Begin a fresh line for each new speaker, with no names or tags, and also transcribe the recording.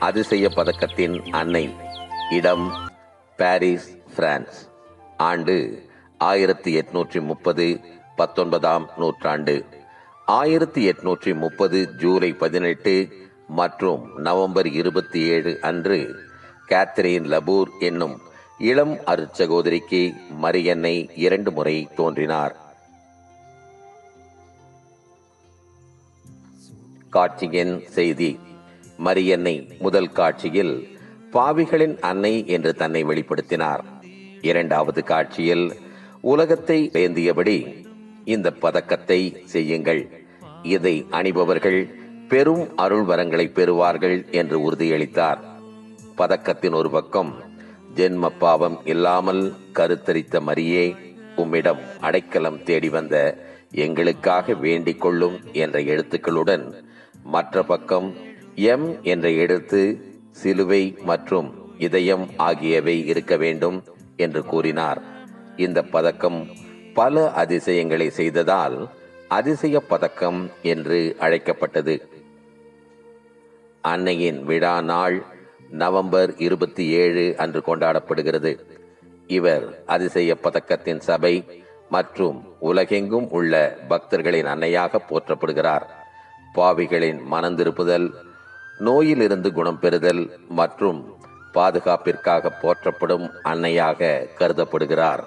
அதிசய பதக்கத்தின் அன்னை. இடம் பாரிஸ், பிரான்ஸ். ஆண்டு 1830, 19ஆம் நூற்றாண்டு. 1830 ஜூலை 18 மற்றும் நவம்பர் 27 அன்று கேத்தரின் லபூர் என்னும் இளம் அருட்சகோதரிக்கு மரியன்னை 2 முறை தோன்றினார். காட்சியின் செய்தி. மரியன்னை முதல் காட்சியில் பாவிகளின் அன்னை என்று தன்னை வெளிப்படுத்தினார். 2வது காட்சியில் உலகத்தை ஏந்தியபடி இந்த பதக்கத்தை செய்யுங்கள், இதை அணிபவர்கள் பெரும் அருள் வரங்களை பெறுவார்கள் என்று உறுதியளித்தார். பதக்கத்தின் ஒரு பக்கம், ஜென்ம பாவம் இல்லாமல் கருத்தரித்த மரியே, உம்மிடம் அடைக்கலம் தேடி வந்த எங்களுக்காக வேண்டிக் கொள்ளும் என்ற எழுத்துக்களுடன், மற்ற பக்கம் எம் என்ற எழுத்து, சிலுவை மற்றும் இதயம் ஆகியவை இருக்க வேண்டும் என்று கூறினார். இந்த பதக்கம் பல அதிசயங்களை செய்ததால் அதிசய பதக்கம் என்று அழைக்கப்பட்டது. அன்னையின் விழா நாள் நவம்பர் 27 அன்று கொண்டாடப்படுகிறது. இவர் அதிசய பதக்கத்தின் சபை மற்றும் உலகெங்கும் உள்ள பக்தர்களின் அன்னையாக போற்றப்படுகிறார். பாவிகளின் மனந்திருப்புதல், நோயிலிருந்து குணம் பெறுதல் மற்றும் பாதுகாப்பிற்காக போற்றப்படும் அன்னையாக கருதப்படுகிறார்.